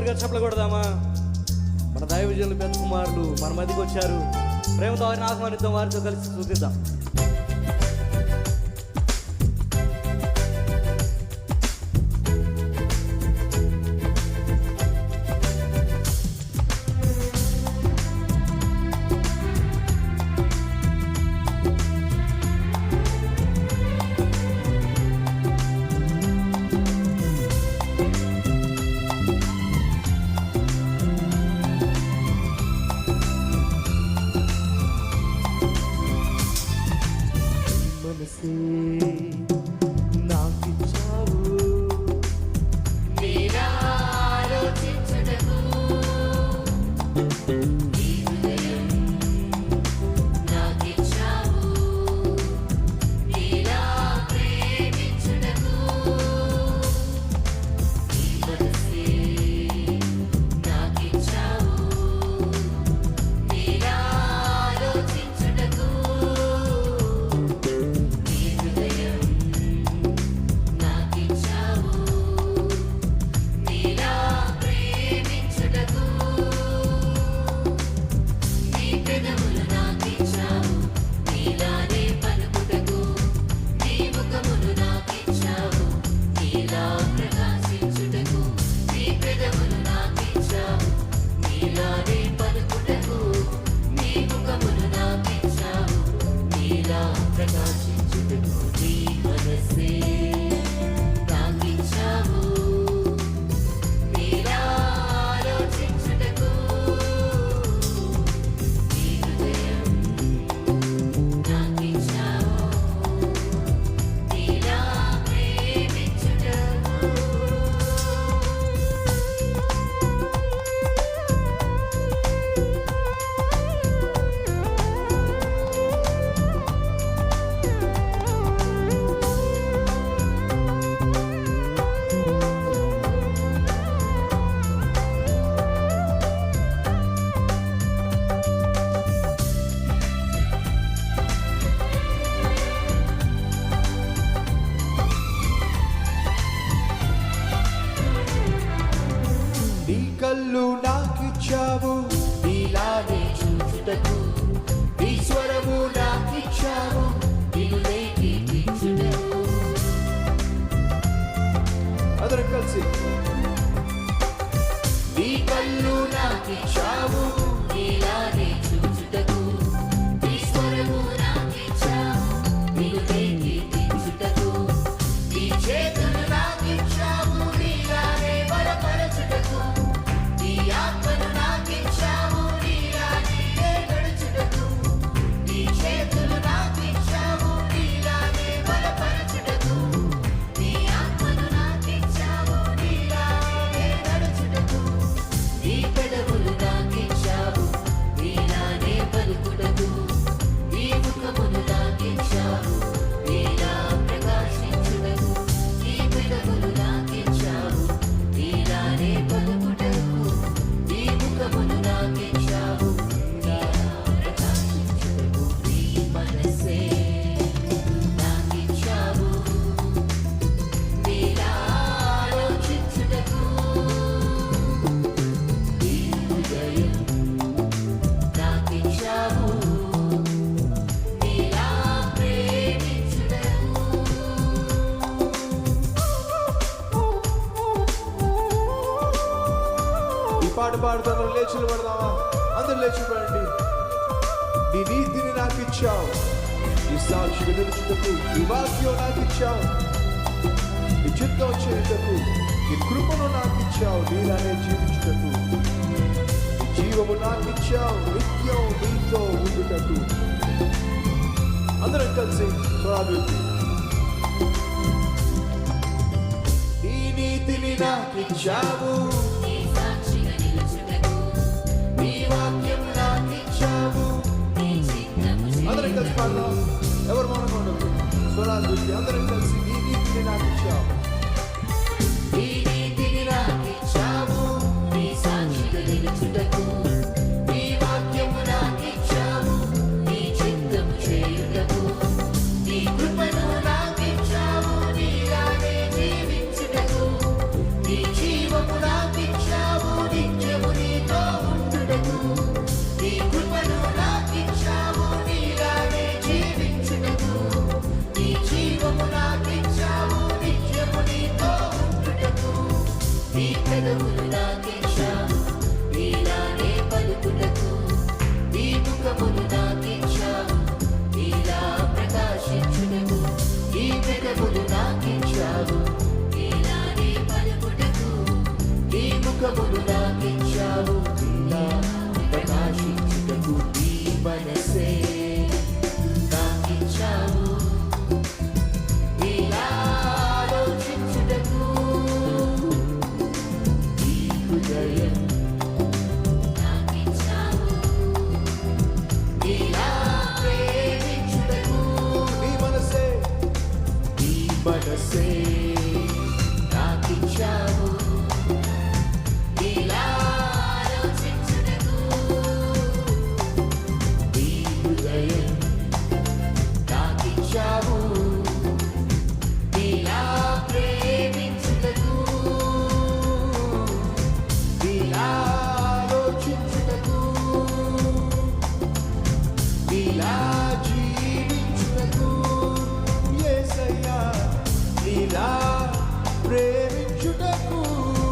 గట్టిగా చప్పట్లు కొడదామా? మన దైవజనులు పెద్ద కుమారులు మన మధ్యకి వచ్చారు. ప్రేమతో వారిని ఆహ్వానిద్దాం, వారితో కలిసి స్తుతిద్దాం. కళ్ళు నాకిచ్చావు నీలానే చూచుటకు, నీ స్వరము నాకిచ్చావు నిన్నునే కీర్తించుటకు. అందరం కలిసి నీ కళ్ళు నాకిచ్చావు నీలానే చూచుటకు, నీ స్వరము నాకిచ్చావు నిన్నునే కీర్తించుటకు. నీ చేతులు నాకిచ్చావు నీలానే బలపరచుటకు, నీ ఆత్మను నాకిచ్చావు నీలానే నడుచుటకు. నీ చేతులు నాకిచ్చావు నీలానే బలపరచుటకు, నీ ఆత్మను నాకిచ్చావు నీలానే నడుచుటకు. నీ పెదవులు నాకిచ్చావు నీలానే పలుకుటకు, నీ ముఖమును నాకిచ్చావు నీలా ప్రకాశించుటకు. నీ పెదవులు నాకిచ్చావు నీలానే పలుకుటకు, నీ ముఖమును నాకిచ్చావు నీలా ప్రకాశించుటకు. నీ మనసే నాకిచ్చావు నీలా ఆలోచించుటకు, నీ హృదయం నాకిచ్చావు నీలా ప్రేమించుటకు. ఈ పాట పాడుతాను, లేచి పడదామా? అందరు లేచి పడండి. నీ నీతిని నాకు ఇచ్చావు, నీ సాక్షిగా నిలుచుటకు, నీ వాక్యం నాకు ఇచ్చావు, నీ చిత్తం చేయుటకు, నీ కృపను నాకు ఇచ్చావు నీలానే జీవించుటకు. నీ జీవము నాకు ఇచ్చావు నిత్యం నీతో ఉండుటకు. అందరం కలిసి స్వరాభివృద్ధి. నీ నీతిని నాకిచ్చావు, నీ సాక్షిగా నిలుచుటకు, నీ వాక్యం నాకిచ్చావు. నీ చిత్తము అందరం కలిసి పాడదాం. ఎవరు మౌనంగా ఉండదు. స్వరాభివృద్ధి. అందరం కలిసి నీ నీతిని నాకు ఇచ్చావు. నీ నీతిని నాకిచ్చావు, నీ సాక్షిగా నిలుచుటకు, నీ వాక్యము నాకిచ్చావు. నీ చిత్తము చేయుటకు, నీ కృపను నాకిచ్చావు నీలానే జీవించుటకు. నీ జీవము నాకిచ్చావు పెదవులు నాకిచ్చావు నీలానే పలుకుటకు నీ ముఖములు నాకిచ్చావు నీలా ప్రకాశించుటకు నీ పెదవులు నాకిచ్చావు నీలానే పలుకుటకు నీ ముఖములు నాకిచ్చావు